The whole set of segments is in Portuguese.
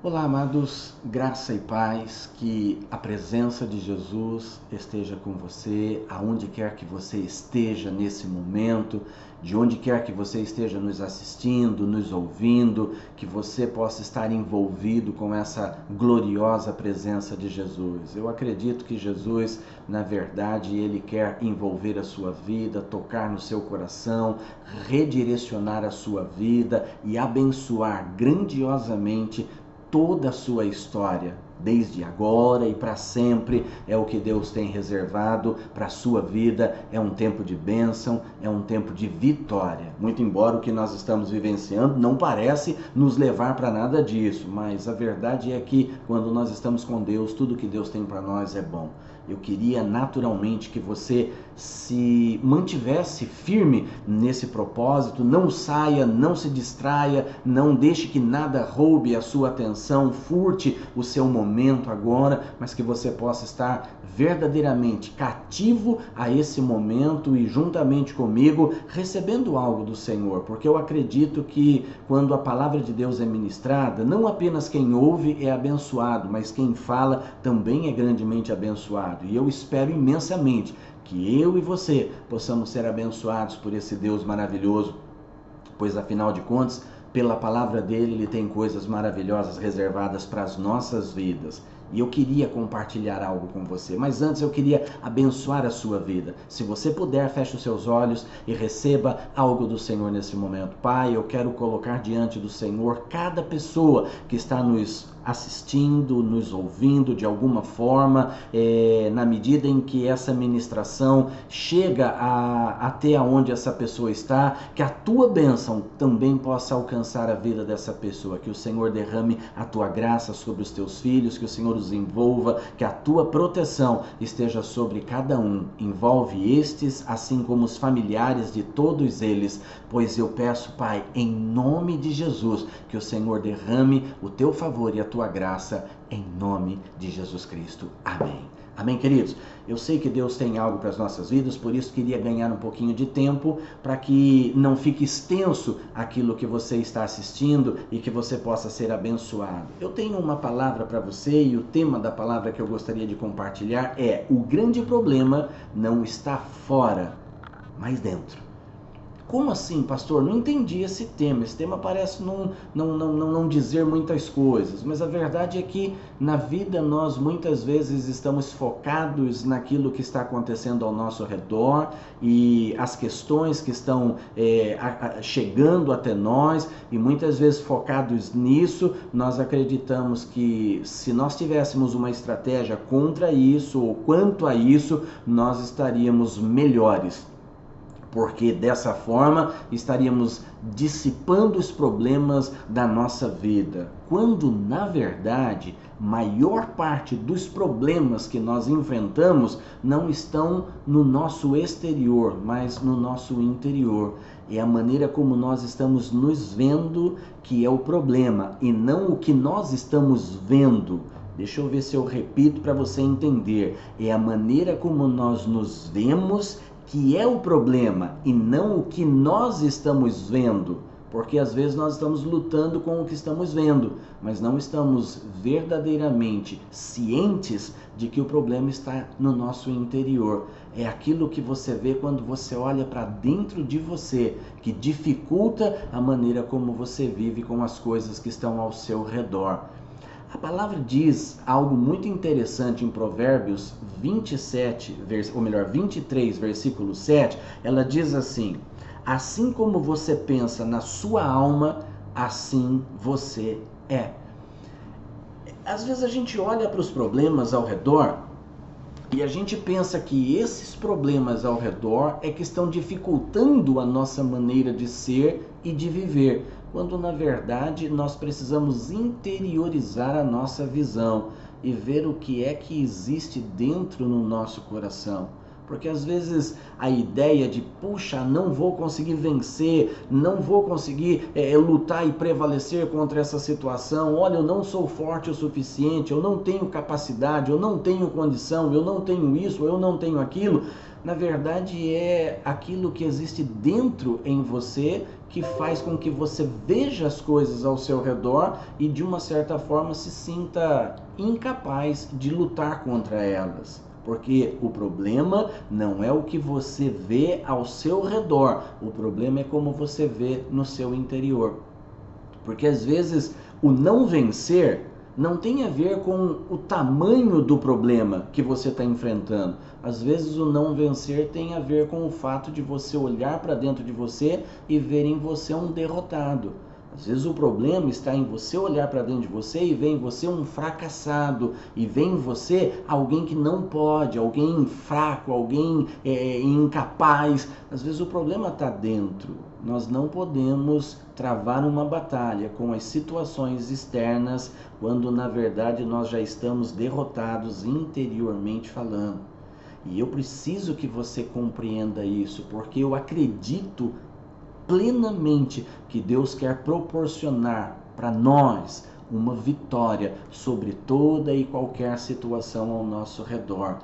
Olá, amados, graça e paz, que a presença de Jesus esteja com você, aonde quer que você esteja nesse momento, de onde quer que você esteja nos assistindo, nos ouvindo, que você possa estar envolvido com essa gloriosa presença de Jesus. Eu acredito que Jesus, na verdade, Ele quer envolver a sua vida, tocar no seu coração, redirecionar a sua vida e abençoar grandiosamente toda a sua história, desde agora e para sempre. É o que Deus tem reservado para a sua vida. É um tempo de bênção, é um tempo de vitória. Muito embora o que nós estamos vivenciando não parece nos levar para nada disso, mas a verdade é que quando nós estamos com Deus, tudo que Deus tem para nós é bom. Eu queria naturalmente que você se mantivesse firme nesse propósito, não saia, não se distraia, não deixe que nada roube a sua atenção, furte o seu momento agora, mas que você possa estar verdadeiramente cativo a esse momento e juntamente comigo recebendo algo do Senhor, porque eu acredito que quando a palavra de Deus é ministrada, não apenas quem ouve é abençoado, mas quem fala também é grandemente abençoado. E eu espero imensamente que eu e você possamos ser abençoados por esse Deus maravilhoso, pois afinal de contas, pela palavra dele, ele tem coisas maravilhosas reservadas para as nossas vidas. E eu queria compartilhar algo com você, mas antes eu queria abençoar a sua vida. Se você puder, feche os seus olhos e receba algo do Senhor nesse momento. Pai, eu quero colocar diante do Senhor cada pessoa que está nos assistindo, nos ouvindo de alguma forma, na medida em que essa ministração chega até onde essa pessoa está, que a tua bênção também possa alcançar a vida dessa pessoa, que o Senhor derrame a tua graça sobre os teus filhos, que o Senhor os envolva, que a tua proteção esteja sobre cada um, envolve estes, assim como os familiares de todos eles, pois eu peço, Pai, em nome de Jesus, que o Senhor derrame o teu favor e a tua graça, em nome de Jesus Cristo. Amém. Amém, queridos? Eu sei que Deus tem algo para as nossas vidas, por isso queria ganhar um pouquinho de tempo para que não fique extenso aquilo que você está assistindo e que você possa ser abençoado. Eu tenho uma palavra para você e o tema da palavra que eu gostaria de compartilhar é: o grande problema não está fora, mas dentro. Como assim, pastor? Não entendi esse tema. Esse tema parece não dizer muitas coisas, mas a verdade é que na vida nós muitas vezes estamos focados naquilo que está acontecendo ao nosso redor e as questões que estão chegando até nós, e muitas vezes focados nisso, nós acreditamos que se nós tivéssemos uma estratégia contra isso ou quanto a isso, nós estaríamos melhores, porque dessa forma estaríamos dissipando os problemas da nossa vida, quando na verdade maior parte dos problemas que nós enfrentamos não estão no nosso exterior, mas no nosso interior. É a maneira como nós estamos nos vendo que é o problema, e não o que nós estamos vendo. Deixa eu ver se eu repito para você entender. É a maneira como nós nos vemos que é o problema e não o que nós estamos vendo, porque às vezes nós estamos lutando com o que estamos vendo, mas não estamos verdadeiramente cientes de que o problema está no nosso interior. É aquilo que você vê quando você olha para dentro de você, que dificulta a maneira como você vive com as coisas que estão ao seu redor. A palavra diz algo muito interessante em Provérbios 23, versículo 7. Ela diz assim: assim como você pensa na sua alma, assim você é. Às vezes a gente olha para os problemas ao redor e a gente pensa que esses problemas ao redor é que estão dificultando a nossa maneira de ser e de viver, quando na verdade nós precisamos interiorizar a nossa visão e ver o que é que existe dentro no nosso coração. Porque às vezes a ideia de, puxa, não vou conseguir vencer, não vou conseguir lutar e prevalecer contra essa situação, olha, eu não sou forte o suficiente, eu não tenho capacidade, eu não tenho condição, eu não tenho isso, eu não tenho aquilo. Na verdade é aquilo que existe dentro em você que faz com que você veja as coisas ao seu redor e de uma certa forma se sinta incapaz de lutar contra elas. Porque o problema não é o que você vê ao seu redor, o problema é como você vê no seu interior. Porque às vezes o não vencer não tem a ver com o tamanho do problema que você está enfrentando. Às vezes o não vencer tem a ver com o fato de você olhar para dentro de você e ver em você um derrotado. Às vezes o problema está em você olhar para dentro de você e ver em você um fracassado, e ver em você alguém que não pode, alguém fraco, alguém incapaz. Às vezes o problema está dentro. Nós não podemos travar uma batalha com as situações externas quando na verdade nós já estamos derrotados interiormente falando. E eu preciso que você compreenda isso, porque eu acredito plenamente que Deus quer proporcionar para nós uma vitória sobre toda e qualquer situação ao nosso redor.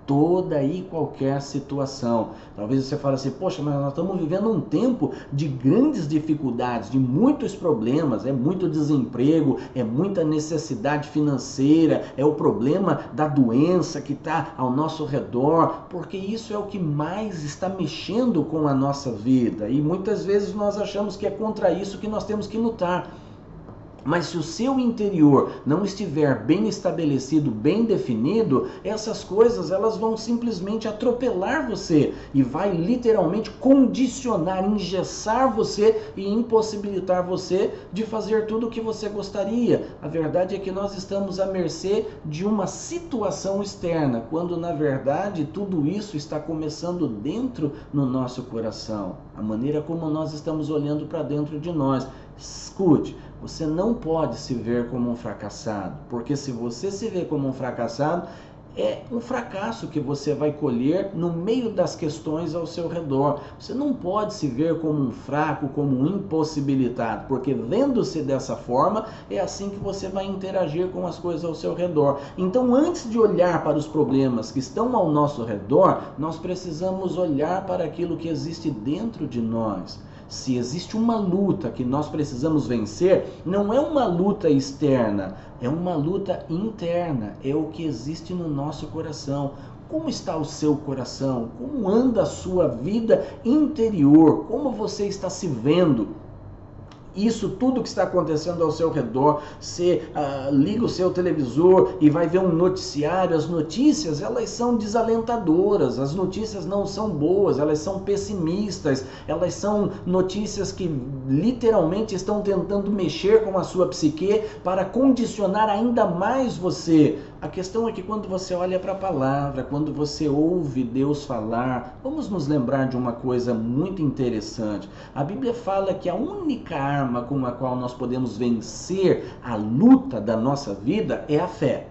Toda e qualquer situação. Talvez você fale assim, poxa, mas nós estamos vivendo um tempo de grandes dificuldades, de muitos problemas, é muito desemprego, é muita necessidade financeira, é o problema da doença que está ao nosso redor, porque isso é o que mais está mexendo com a nossa vida. E muitas vezes nós achamos que é contra isso que nós temos que lutar. Mas se o seu interior não estiver bem estabelecido, bem definido, essas coisas elas vão simplesmente atropelar você e vai literalmente condicionar, engessar você e impossibilitar você de fazer tudo o que você gostaria. A verdade é que nós estamos à mercê de uma situação externa, quando na verdade tudo isso está começando dentro no nosso coração. A maneira como nós estamos olhando para dentro de nós. Escute, você não pode se ver como um fracassado, porque se você se vê como um fracassado, é um fracasso que você vai colher no meio das questões ao seu redor. Você não pode se ver como um fraco, como um impossibilitado, porque vendo-se dessa forma, é assim que você vai interagir com as coisas ao seu redor. Então, antes de olhar para os problemas que estão ao nosso redor, nós precisamos olhar para aquilo que existe dentro de nós. Se existe uma luta que nós precisamos vencer, não é uma luta externa, é uma luta interna, é o que existe no nosso coração. Como está o seu coração? Como anda a sua vida interior? Como você está se vendo? Isso tudo que está acontecendo ao seu redor, você liga o seu televisor e vai ver um noticiário, as notícias elas são desalentadoras, as notícias não são boas, elas são pessimistas, elas são notícias que literalmente estão tentando mexer com a sua psique para condicionar ainda mais você. A questão é que quando você olha para a palavra, quando você ouve Deus falar, vamos nos lembrar de uma coisa muito interessante. A Bíblia fala que a única arma com a qual nós podemos vencer a luta da nossa vida é a fé.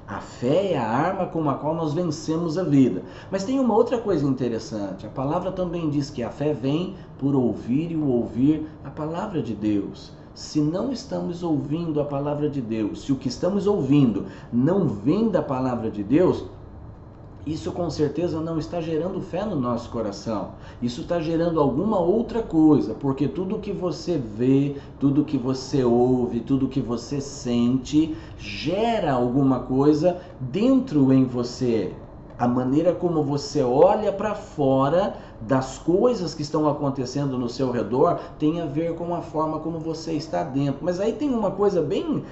A fé é a arma com a qual nós vencemos a vida. Mas tem uma outra coisa interessante. A palavra também diz que a fé vem por ouvir e ouvir a palavra de Deus. Se não estamos ouvindo a palavra de Deus, se o que estamos ouvindo não vem da palavra de Deus, isso com certeza não está gerando fé no nosso coração. Isso está gerando alguma outra coisa, porque tudo que você vê, tudo que você ouve, tudo que você sente, gera alguma coisa dentro em você. A maneira como você olha para fora das coisas que estão acontecendo no seu redor tem a ver com a forma como você está dentro. Mas aí tem uma coisa bem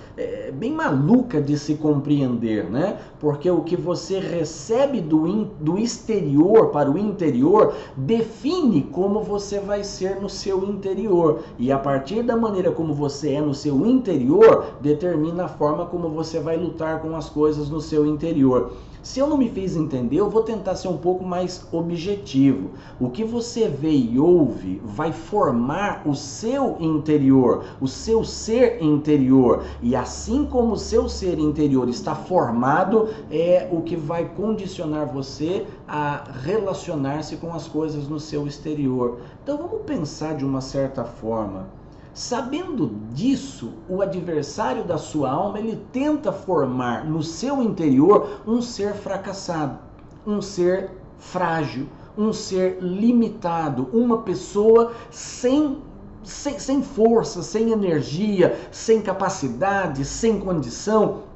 maluca de se compreender, né? Porque o que você recebe do exterior para o interior define como você vai ser no seu interior. E a partir da maneira como você é no seu interior, determina a forma como você vai lutar com as coisas no seu interior. Se eu não me fiz entender, eu vou tentar ser um pouco mais objetivo. O que você vê e ouve vai formar o seu interior, o seu ser interior. E assim como o seu ser interior está formado, é o que vai condicionar você a relacionar-se com as coisas no seu exterior. Então vamos pensar de uma certa forma. Sabendo disso, o adversário da sua alma, ele tenta formar no seu interior um ser fracassado, um ser frágil, um ser limitado, uma pessoa sem sem força, sem energia, sem capacidade, sem condição.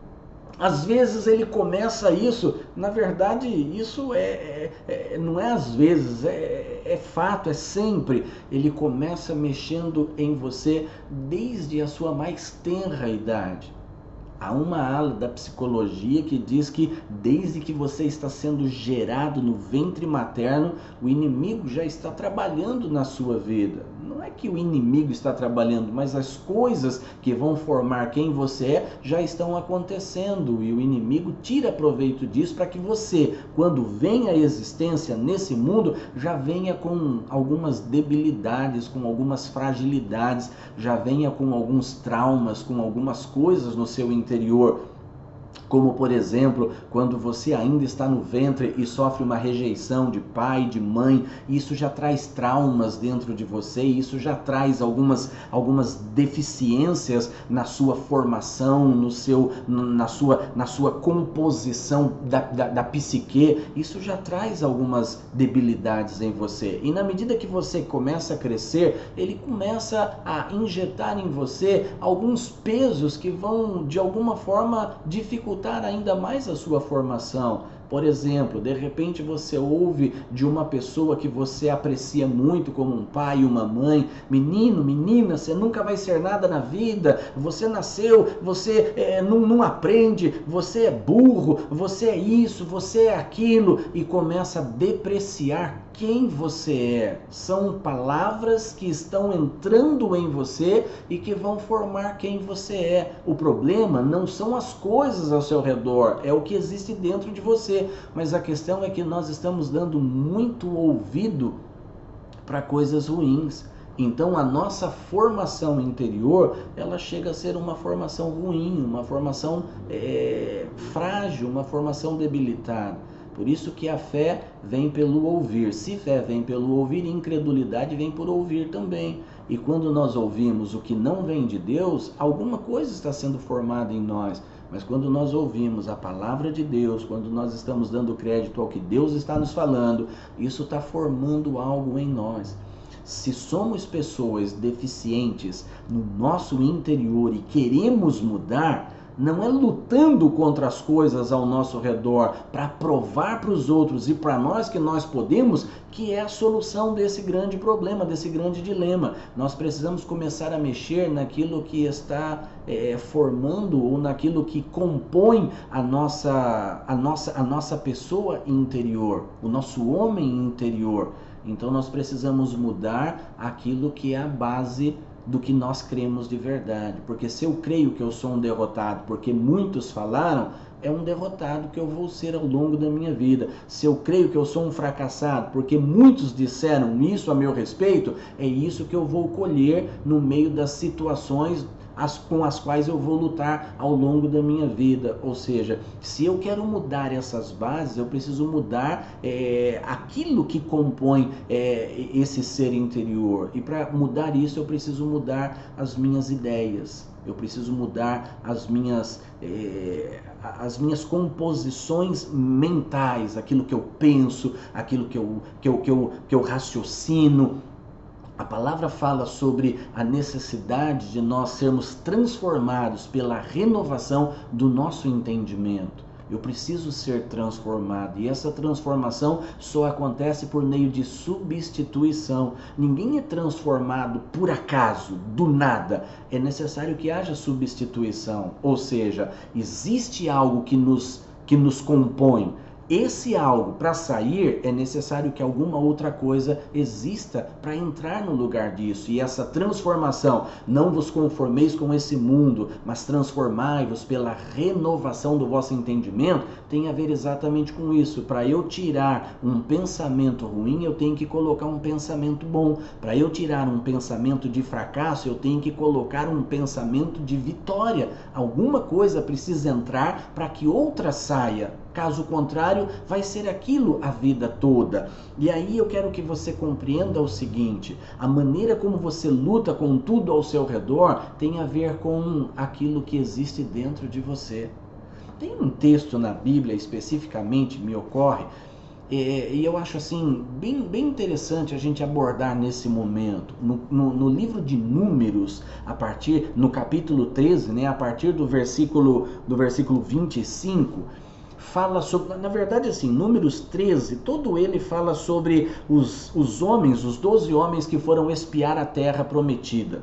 Às vezes ele começa isso, na verdade isso não é às vezes, é fato, é sempre. Ele começa mexendo em você desde a sua mais tenra idade. Há uma ala da psicologia que diz que desde que você está sendo gerado no ventre materno, o inimigo já está trabalhando na sua vida. Não é que o inimigo está trabalhando, mas as coisas que vão formar quem você é já estão acontecendo e o inimigo tira proveito disso para que você, quando vem à existência nesse mundo, já venha com algumas debilidades, com algumas fragilidades, já venha com alguns traumas, com algumas coisas no seu interior. Como, por exemplo, quando você ainda está no ventre e sofre uma rejeição de pai, de mãe, isso já traz traumas dentro de você, isso já traz algumas deficiências na sua formação, na sua composição da psique, isso já traz algumas debilidades em você. E na medida que você começa a crescer, ele começa a injetar em você alguns pesos que vão, de alguma forma, dificultar ainda mais a sua formação. Por exemplo, de repente você ouve de uma pessoa que você aprecia muito como um pai, uma mãe: menino, menina, você nunca vai ser nada na vida, você nasceu, você não aprende, você é burro, você é isso, você é aquilo, e começa a depreciar quem você é. São palavras que estão entrando em você e que vão formar quem você é. O problema não são as coisas ao seu redor, é o que existe dentro de você. Mas a questão é que nós estamos dando muito ouvido para coisas ruins. Então a nossa formação interior, ela chega a ser uma formação ruim, uma formação frágil, uma formação debilitada. Por isso que a fé vem pelo ouvir. Se fé vem pelo ouvir, incredulidade vem por ouvir também. E quando nós ouvimos o que não vem de Deus, alguma coisa está sendo formada em nós. Mas quando nós ouvimos a palavra de Deus, quando nós estamos dando crédito ao que Deus está nos falando, isso está formando algo em nós. Se somos pessoas deficientes no nosso interior e queremos mudar, não é lutando contra as coisas ao nosso redor para provar para os outros e para nós que nós podemos, que é a solução desse grande problema, desse grande dilema. Nós precisamos começar a mexer naquilo que está formando ou naquilo que compõe a nossa pessoa interior, o nosso homem interior. Então nós precisamos mudar aquilo que é a base do que nós cremos de verdade. Porque se eu creio que eu sou um derrotado, porque muitos falaram, é um derrotado que eu vou ser ao longo da minha vida. Se eu creio que eu sou um fracassado, porque muitos disseram isso a meu respeito, é isso que eu vou colher no meio das situações com as quais eu vou lutar ao longo da minha vida. Ou seja, se eu quero mudar essas bases, eu preciso mudar aquilo que compõe esse ser interior. E para mudar isso, eu preciso mudar as minhas ideias. Eu preciso mudar as minhas composições mentais, aquilo que eu penso, aquilo que eu raciocino. A palavra fala sobre a necessidade de nós sermos transformados pela renovação do nosso entendimento. Eu preciso ser transformado, e essa transformação só acontece por meio de substituição. Ninguém é transformado por acaso, do nada. É necessário que haja substituição, ou seja, existe algo que nos compõe. Esse algo, para sair, é necessário que alguma outra coisa exista para entrar no lugar disso. E essa transformação, não vos conformeis com esse mundo, mas transformai-vos pela renovação do vosso entendimento, tem a ver exatamente com isso. Para eu tirar um pensamento ruim, eu tenho que colocar um pensamento bom. Para eu tirar um pensamento de fracasso, eu tenho que colocar um pensamento de vitória. Alguma coisa precisa entrar para que outra saia. Caso contrário, vai ser aquilo a vida toda. E aí eu quero que você compreenda o seguinte: a maneira como você luta com tudo ao seu redor tem a ver com aquilo que existe dentro de você. Tem um texto na Bíblia, especificamente, me ocorre, E eu acho assim bem interessante a gente abordar nesse momento. No livro de Números, no capítulo 13, né, a partir do versículo 25, fala sobre, na verdade assim, Números 13, todo ele fala sobre os homens, os 12 homens que foram espiar a terra prometida.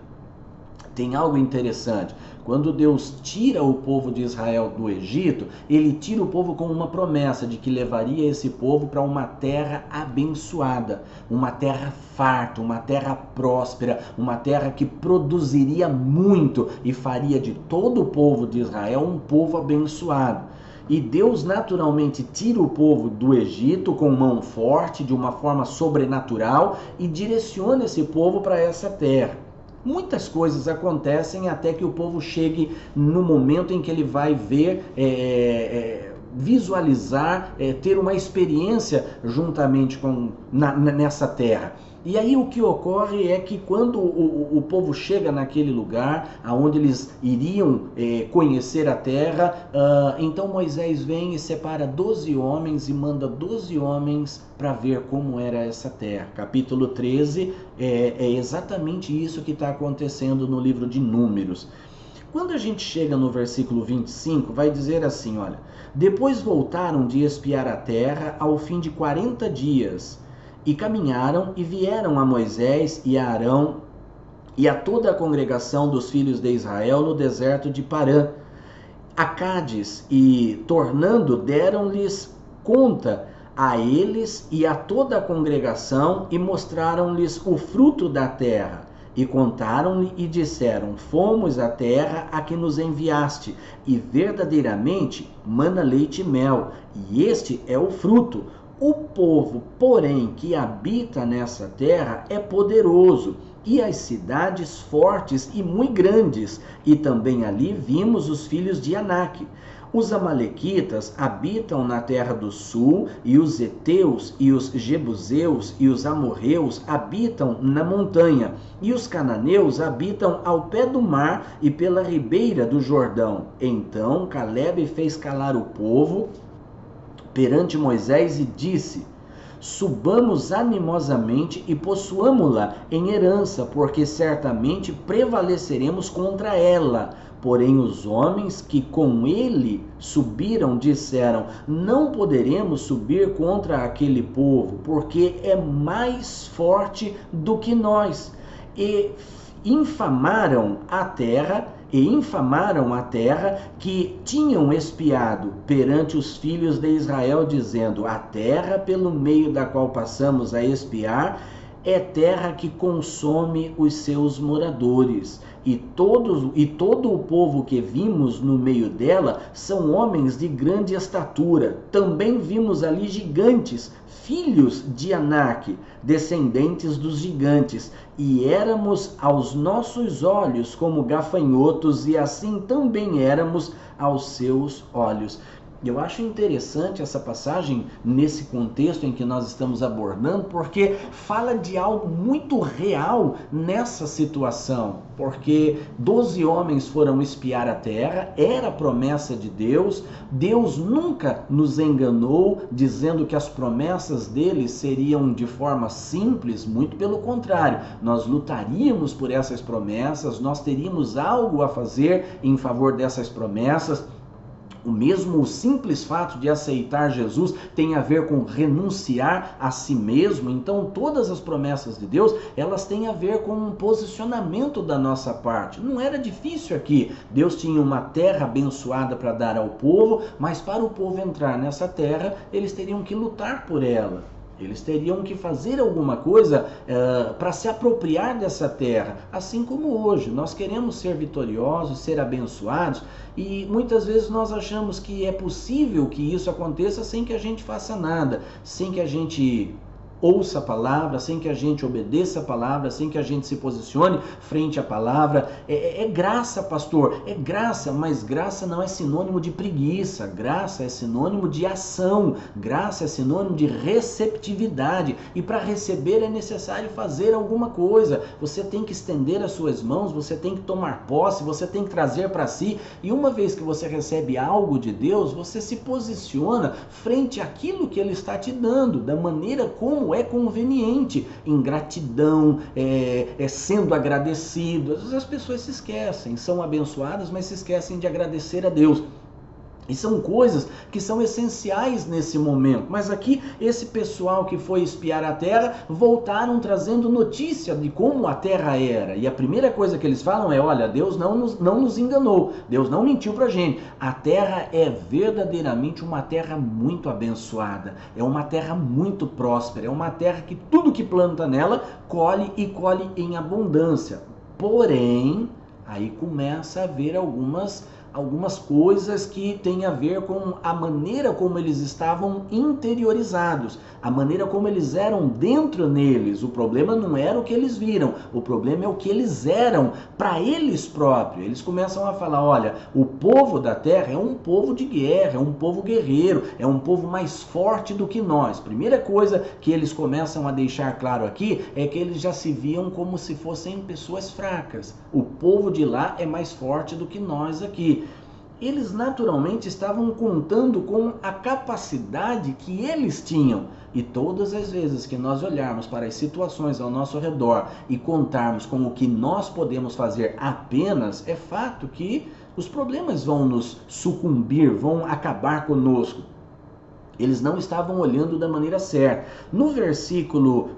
Tem algo interessante. Quando Deus tira o povo de Israel do Egito, ele tira o povo com uma promessa de que levaria esse povo para uma terra abençoada, uma terra farta, uma terra próspera, uma terra que produziria muito e faria de todo o povo de Israel um povo abençoado. E Deus naturalmente tira o povo do Egito com mão forte, de uma forma sobrenatural, e direciona esse povo para essa terra. Muitas coisas acontecem até que o povo chegue no momento em que ele vai ver, visualizar, ter uma experiência juntamente nessa terra. E aí o que ocorre é que quando o povo chega naquele lugar onde eles iriam conhecer a terra, então Moisés vem e separa 12 homens e manda 12 homens para ver como era essa terra. Capítulo 13 é exatamente isso que está acontecendo no livro de Números. Quando a gente chega no versículo 25, vai dizer assim, olha: depois voltaram de espiar a terra ao fim de 40 dias, e caminharam e vieram a Moisés e a Arão e a toda a congregação dos filhos de Israel no deserto de Parã, a Cádiz, e tornando deram-lhes conta a eles e a toda a congregação e mostraram-lhes o fruto da terra. E contaram-lhe e disseram: fomos à terra a que nos enviaste, e verdadeiramente mana leite e mel, e este é o fruto. O povo, porém, que habita nessa terra é poderoso, e as cidades fortes e muito grandes, e também ali vimos os filhos de Anak. Os amalequitas habitam na terra do sul, e os heteus, e os jebuseus, e os amorreus habitam na montanha, e os cananeus habitam ao pé do mar e pela ribeira do Jordão. Então Calebe fez calar o povo perante Moisés e disse: subamos animosamente e possuamo-la em herança, porque certamente prevaleceremos contra ela. Porém os homens que com ele subiram disseram: não poderemos subir contra aquele povo, porque é mais forte do que nós. E infamaram a terra que tinham espiado perante os filhos de Israel, dizendo: a terra pelo meio da qual passamos a espiar é terra que consome os seus moradores, e todo o povo que vimos no meio dela são homens de grande estatura. Também vimos ali gigantes, filhos de Anak, descendentes dos gigantes, e éramos aos nossos olhos como gafanhotos, e assim também éramos aos seus olhos. Eu acho interessante essa passagem nesse contexto em que nós estamos abordando, porque fala de algo muito real nessa situação, porque 12 homens foram espiar a terra, era a promessa de Deus, Deus nunca nos enganou dizendo que as promessas dele seriam de forma simples, muito pelo contrário, nós lutaríamos por essas promessas, nós teríamos algo a fazer em favor dessas promessas. O simples fato de aceitar Jesus tem a ver com renunciar a si mesmo. Então todas as promessas de Deus, elas têm a ver com um posicionamento da nossa parte. Não era difícil aqui. Deus tinha uma terra abençoada para dar ao povo, mas para o povo entrar nessa terra, eles teriam que lutar por ela. Eles teriam que fazer alguma coisa para se apropriar dessa terra. Assim como hoje, nós queremos ser vitoriosos, ser abençoados, e muitas vezes nós achamos que é possível que isso aconteça sem que a gente faça nada, sem que a gente ouça a palavra, sem que a gente obedeça a palavra, sem que a gente se posicione frente à palavra. É graça, pastor, é graça, mas graça não é sinônimo de preguiça, graça é sinônimo de ação, graça é sinônimo de receptividade, e para receber é necessário fazer alguma coisa. Você tem que estender as suas mãos, você tem que tomar posse, você tem que trazer para si, e uma vez que você recebe algo de Deus, você se posiciona frente àquilo que Ele está te dando, da maneira como é conveniente, em gratidão, sendo agradecido. Às vezes as pessoas se esquecem, são abençoadas, mas se esquecem de agradecer a Deus. E são coisas que são essenciais nesse momento. Mas aqui, esse pessoal que foi espiar a terra, voltaram trazendo notícia de como a terra era. E a primeira coisa que eles falam é, olha, Deus não nos enganou, Deus não mentiu pra gente. A terra é verdadeiramente uma terra muito abençoada, é uma terra muito próspera, é uma terra que tudo que planta nela, colhe e colhe em abundância. Porém, aí começa a haver algumas coisas que têm a ver com a maneira como eles estavam interiorizados, a maneira como eles eram dentro neles. O problema não era o que eles viram, o problema é o que eles eram para eles próprios. Eles começam a falar, olha, o povo da terra é um povo de guerra, é um povo guerreiro, é um povo mais forte do que nós. Primeira coisa que eles começam a deixar claro aqui é que eles já se viam como se fossem pessoas fracas. O povo de lá é mais forte do que nós aqui. Eles naturalmente estavam contando com a capacidade que eles tinham. E todas as vezes que nós olharmos para as situações ao nosso redor e contarmos com o que nós podemos fazer apenas, é fato que os problemas vão nos sucumbir, vão acabar conosco. Eles não estavam olhando da maneira certa. No versículo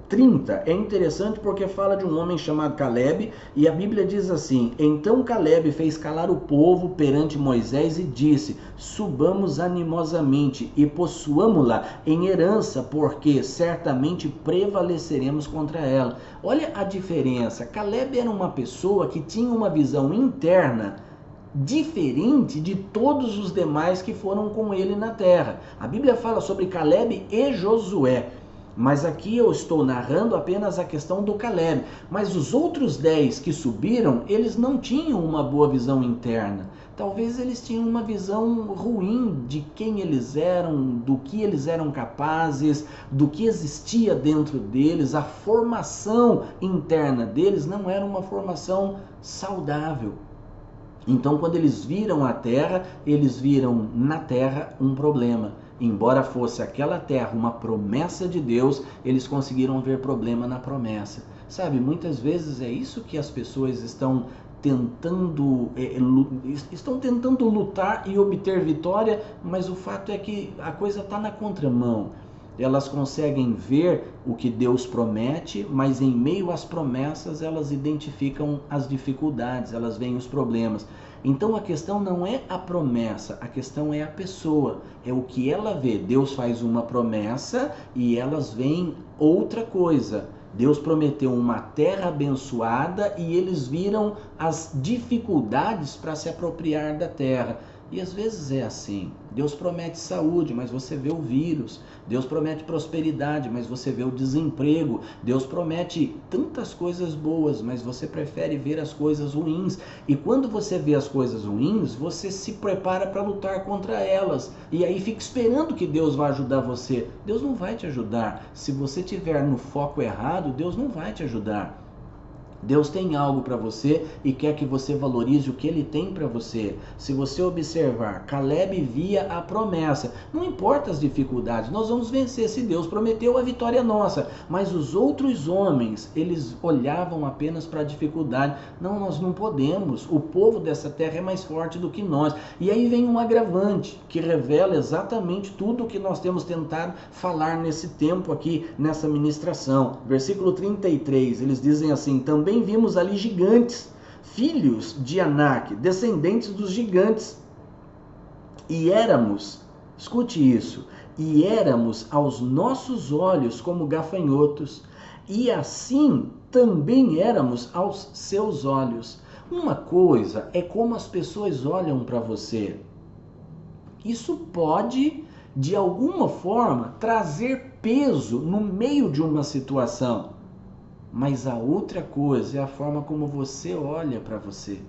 30, é interessante porque fala de um homem chamado Caleb, e a Bíblia diz assim: então Caleb fez calar o povo perante Moisés e disse, subamos animosamente e possuamo-la em herança, porque certamente prevaleceremos contra ela. Olha a diferença. Caleb era uma pessoa que tinha uma visão interna diferente de todos os demais que foram com ele na terra. A Bíblia fala sobre Caleb e Josué, mas aqui eu estou narrando apenas a questão do Caleb. Mas os outros 10 que subiram, eles não tinham uma boa visão interna. Talvez eles tinham uma visão ruim de quem eles eram, do que eles eram capazes, do que existia dentro deles. A formação interna deles não era uma formação saudável. Então, quando eles viram a terra, eles viram na terra um problema. Embora fosse aquela terra uma promessa de Deus, eles conseguiram ver problema na promessa. Sabe, muitas vezes é isso que as pessoas estão tentando lutar e obter vitória, mas o fato é que a coisa está na contramão. Elas conseguem ver o que Deus promete, mas em meio às promessas elas identificam as dificuldades, elas veem os problemas. Então a questão não é a promessa, a questão é a pessoa, é o que ela vê. Deus faz uma promessa e elas veem outra coisa. Deus prometeu uma terra abençoada e eles viram as dificuldades para se apropriar da terra. E às vezes é assim. Deus promete saúde, mas você vê o vírus. Deus promete prosperidade, mas você vê o desemprego. Deus promete tantas coisas boas, mas você prefere ver as coisas ruins. E quando você vê as coisas ruins, você se prepara para lutar contra elas. E aí fica esperando que Deus vai ajudar você. Deus não vai te ajudar. Se você estiver no foco errado, Deus não vai te ajudar. Deus tem algo para você e quer que você valorize o que Ele tem para você. Se você observar, Caleb via a promessa. Não importa as dificuldades, nós vamos vencer. Se Deus prometeu, a vitória é nossa. Mas os outros homens, eles olhavam apenas para a dificuldade. Não, nós não podemos. O povo dessa terra é mais forte do que nós. E aí vem um agravante que revela exatamente tudo o que nós temos tentado falar nesse tempo aqui, nessa ministração. Versículo 33, eles dizem assim: também vimos ali gigantes, filhos de Anak, descendentes dos gigantes. E éramos, escute isso, e éramos aos nossos olhos como gafanhotos, e assim também éramos aos seus olhos. Uma coisa é como as pessoas olham para você. Isso pode, de alguma forma, trazer peso no meio de uma situação. Mas a outra coisa é a forma como você olha para você.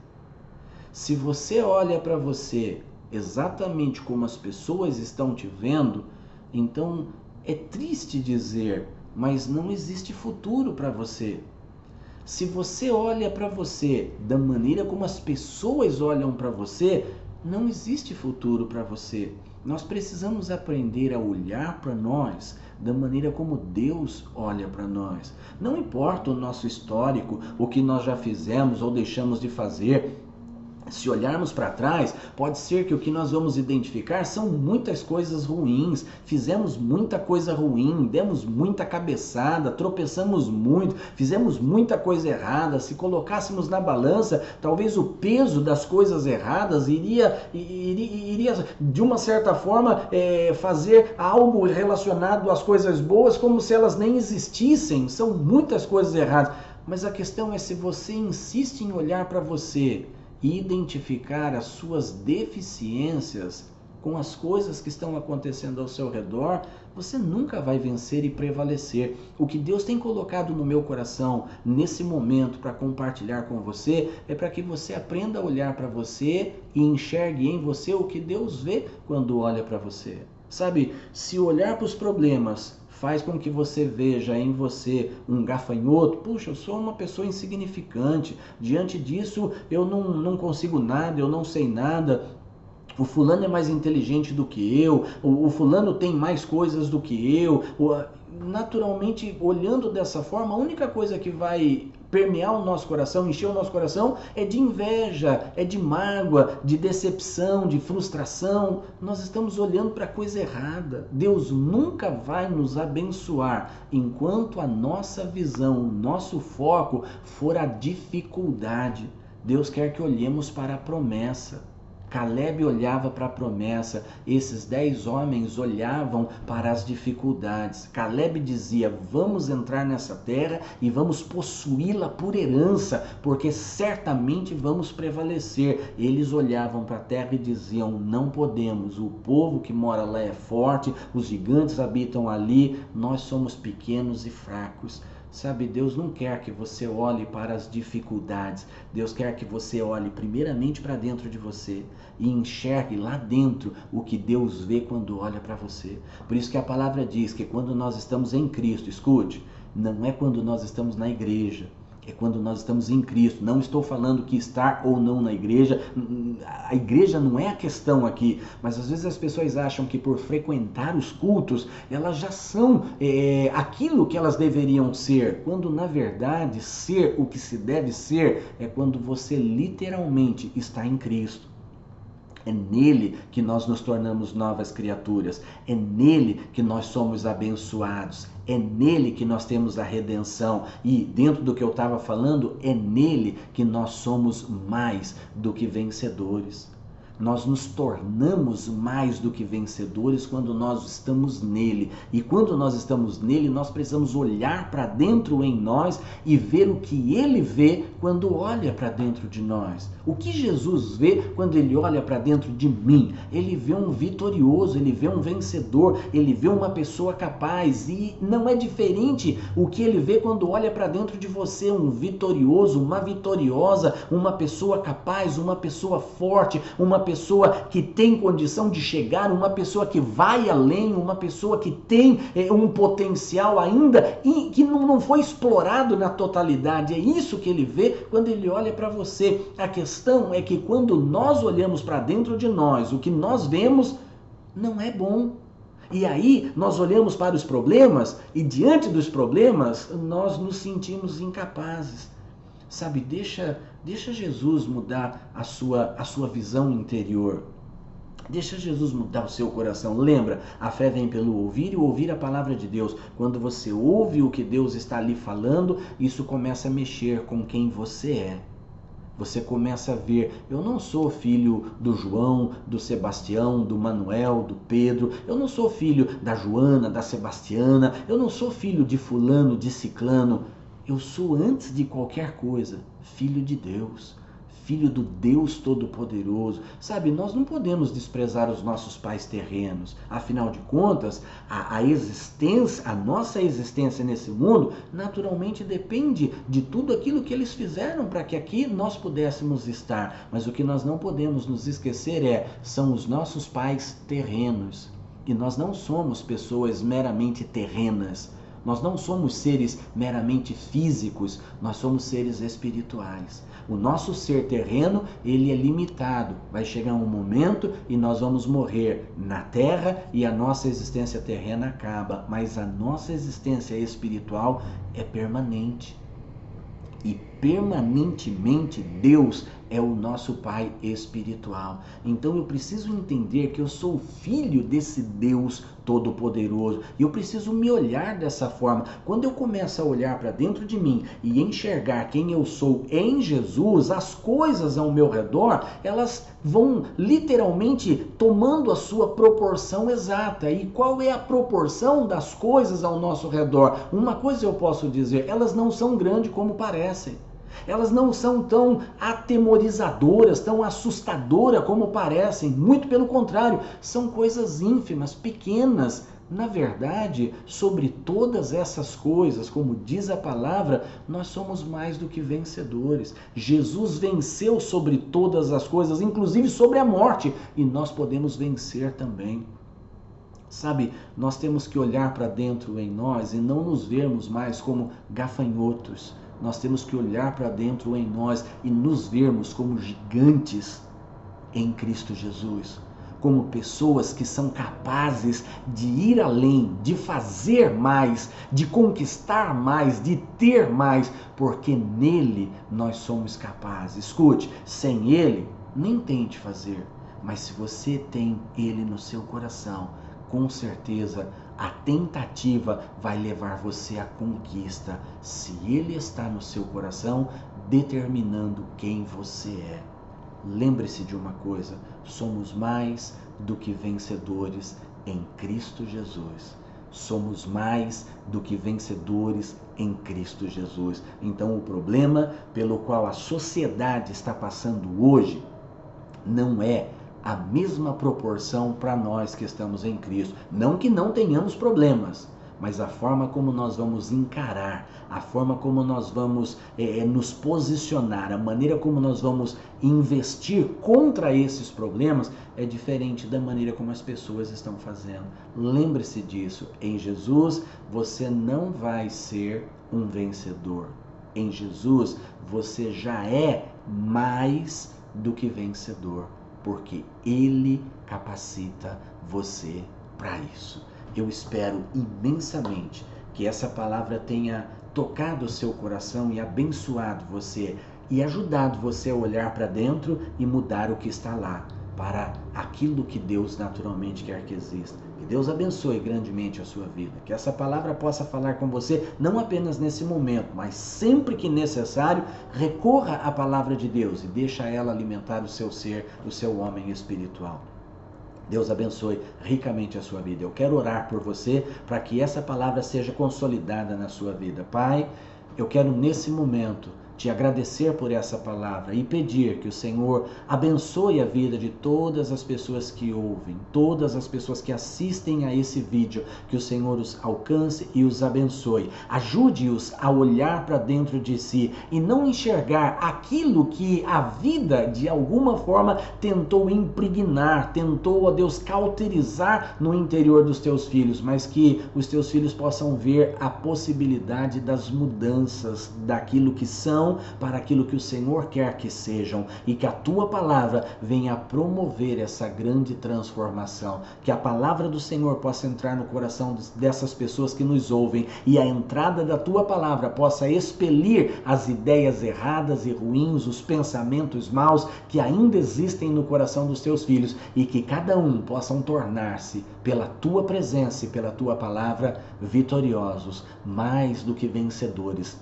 Se você olha para você exatamente como as pessoas estão te vendo, então é triste dizer, mas não existe futuro para você. Se você olha para você da maneira como as pessoas olham para você, não existe futuro para você. Nós precisamos aprender a olhar para nós da maneira como Deus olha para nós. Não importa o nosso histórico, o que nós já fizemos ou deixamos de fazer. Se olharmos para trás, pode ser que o que nós vamos identificar são muitas coisas ruins, fizemos muita coisa ruim, demos muita cabeçada, tropeçamos muito, fizemos muita coisa errada. Se colocássemos na balança, talvez o peso das coisas erradas iria de uma certa forma, fazer algo relacionado às coisas boas como se elas nem existissem. São muitas coisas erradas, mas a questão é se você insiste em olhar para você e identificar as suas deficiências com as coisas que estão acontecendo ao seu redor, você nunca vai vencer e prevalecer. O que Deus tem colocado no meu coração nesse momento para compartilhar com você é para que você aprenda a olhar para você e enxergue em você o que Deus vê quando olha para você. Sabe, se olhar para os problemas faz com que você veja em você um gafanhoto, puxa, eu sou uma pessoa insignificante, diante disso eu não consigo nada, eu não sei nada, o fulano é mais inteligente do que eu, o fulano tem mais coisas do que eu. Naturalmente, olhando dessa forma, a única coisa que vai permear o nosso coração, encher o nosso coração, é de inveja, é de mágoa, de decepção, de frustração. Nós estamos olhando para a coisa errada. Deus nunca vai nos abençoar enquanto a nossa visão, o nosso foco for a dificuldade. Deus quer que olhemos para a promessa. Caleb olhava para a promessa, esses 10 homens olhavam para as dificuldades. Caleb dizia, vamos entrar nessa terra e vamos possuí-la por herança, porque certamente vamos prevalecer. Eles olhavam para a terra e diziam, não podemos, o povo que mora lá é forte, os gigantes habitam ali, nós somos pequenos e fracos. Sabe, Deus não quer que você olhe para as dificuldades. Deus quer que você olhe primeiramente para dentro de você e enxergue lá dentro o que Deus vê quando olha para você. Por isso que a palavra diz que quando nós estamos em Cristo, escute, não é quando nós estamos na igreja, é quando nós estamos em Cristo. Não estou falando que estar ou não na igreja, a igreja não é a questão aqui, mas às vezes as pessoas acham que por frequentar os cultos, elas já são aquilo que elas deveriam ser, quando na verdade ser o que se deve ser é quando você literalmente está em Cristo. É nele que nós nos tornamos novas criaturas, é nele que nós somos abençoados, é nele que nós temos a redenção e dentro do que eu estava falando, é nele que nós somos mais do que vencedores. Nós nos tornamos mais do que vencedores quando nós estamos nele. E quando nós estamos nele, nós precisamos olhar para dentro em nós e ver o que ele vê quando olha para dentro de nós. O que Jesus vê quando ele olha para dentro de mim? Ele vê um vitorioso, ele vê um vencedor, ele vê uma pessoa capaz. E não é diferente o que ele vê quando olha para dentro de você, um vitorioso, uma vitoriosa, uma pessoa capaz, uma pessoa forte, uma pessoa que tem condição de chegar, uma pessoa que vai além, uma pessoa que tem um potencial ainda e que não foi explorado na totalidade. É isso que ele vê quando ele olha para você. A questão é que quando nós olhamos para dentro de nós, o que nós vemos não é bom. E aí nós olhamos para os problemas e diante dos problemas nós nos sentimos incapazes. Sabe, deixa Jesus mudar a sua visão interior. Deixa Jesus mudar o seu coração. Lembra, a fé vem pelo ouvir e ouvir a palavra de Deus. Quando você ouve o que Deus está ali falando, isso começa a mexer com quem você é. Você começa a ver, eu não sou filho do João, do Sebastião, do Manuel, do Pedro, eu não sou filho da Joana, da Sebastiana, eu não sou filho de fulano, de ciclano. Eu sou, antes de qualquer coisa, filho de Deus, filho do Deus Todo-Poderoso. Sabe, nós não podemos desprezar os nossos pais terrenos. Afinal de contas, a nossa existência nesse mundo, naturalmente depende de tudo aquilo que eles fizeram para que aqui nós pudéssemos estar. Mas o que nós não podemos nos esquecer são os nossos pais terrenos. E nós não somos pessoas meramente terrenas. Nós não somos seres meramente físicos, nós somos seres espirituais. O nosso ser terreno, ele é limitado. Vai chegar um momento e nós vamos morrer na terra e a nossa existência terrena acaba. Mas a nossa existência espiritual é permanente. E permanentemente Deus é o nosso Pai espiritual. Então eu preciso entender que eu sou filho desse Deus Todo-Poderoso. E eu preciso me olhar dessa forma. Quando eu começo a olhar para dentro de mim e enxergar quem eu sou em Jesus, as coisas ao meu redor, elas vão literalmente tomando a sua proporção exata. E qual é a proporção das coisas ao nosso redor? Uma coisa eu posso dizer, elas não são grandes como parecem. Elas não são tão atemorizadoras, tão assustadoras como parecem. Muito pelo contrário, são coisas ínfimas, pequenas. Na verdade, sobre todas essas coisas, como diz a palavra, nós somos mais do que vencedores. Jesus venceu sobre todas as coisas, inclusive sobre a morte, e nós podemos vencer também. Sabe, nós temos que olhar para dentro em nós e não nos vermos mais como gafanhotos. Nós temos que olhar para dentro em nós e nos vermos como gigantes em Cristo Jesus. Como pessoas que são capazes de ir além, de fazer mais, de conquistar mais, de ter mais, porque nele nós somos capazes. Escute, sem ele, nem tente fazer, mas se você tem ele no seu coração, com certeza a tentativa vai levar você à conquista, se ele está no seu coração, determinando quem você é. Lembre-se de uma coisa, somos mais do que vencedores em Cristo Jesus. Somos mais do que vencedores em Cristo Jesus. Então o problema pelo qual a sociedade está passando hoje não é a mesma proporção para nós que estamos em Cristo. Não que não tenhamos problemas, mas a forma como nós vamos encarar, a forma como nós vamos nos posicionar, a maneira como nós vamos investir contra esses problemas é diferente da maneira como as pessoas estão fazendo. Lembre-se disso, em Jesus você não vai ser um vencedor. Em Jesus você já é mais do que vencedor, porque Ele capacita você para isso. Eu espero imensamente que essa palavra tenha tocado o seu coração e abençoado você e ajudado você a olhar para dentro e mudar o que está lá para aquilo que Deus naturalmente quer que exista. Que Deus abençoe grandemente a sua vida. Que essa palavra possa falar com você não apenas nesse momento, mas sempre que necessário, recorra à palavra de Deus e deixa ela alimentar o seu ser, o seu homem espiritual. Deus abençoe ricamente a sua vida. Eu quero orar por você para que essa palavra seja consolidada na sua vida. Pai, eu quero nesse momento te agradecer por essa palavra e pedir que o Senhor abençoe a vida de todas as pessoas que ouvem, todas as pessoas que assistem a esse vídeo, que o Senhor os alcance e os abençoe. Ajude-os a olhar para dentro de si e não enxergar aquilo que a vida de alguma forma tentou impregnar, tentou, ó Deus, cauterizar no interior dos teus filhos, mas que os teus filhos possam ver a possibilidade das mudanças daquilo que são para aquilo que o Senhor quer que sejam e que a tua palavra venha promover essa grande transformação, que a palavra do Senhor possa entrar no coração dessas pessoas que nos ouvem e a entrada da tua palavra possa expelir as ideias erradas e ruins, os pensamentos maus que ainda existem no coração dos teus filhos e que cada um possam tornar-se pela tua presença e pela tua palavra vitoriosos, mais do que vencedores,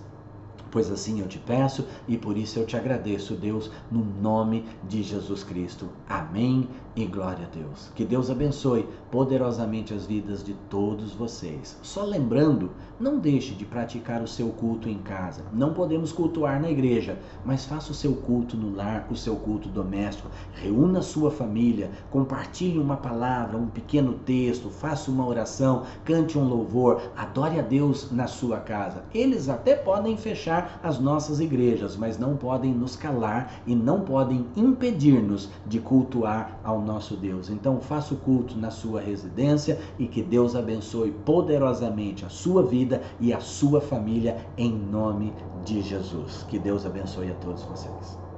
Pois assim eu te peço e por isso eu te agradeço, Deus, no nome de Jesus Cristo. Amém e glória a Deus. Que Deus abençoe poderosamente as vidas de todos vocês. Só lembrando, não deixe de praticar o seu culto em casa. Não podemos cultuar na igreja, mas faça o seu culto no lar, o seu culto doméstico. Reúna a sua família, compartilhe uma palavra, um pequeno texto, faça uma oração, cante um louvor, adore a Deus na sua casa. Eles até podem fechar as nossas igrejas, mas não podem nos calar e não podem impedir-nos de cultuar ao nosso Deus. Então faça o culto na sua residência e que Deus abençoe poderosamente a sua vida e a sua família em nome de Jesus. Que Deus abençoe a todos vocês.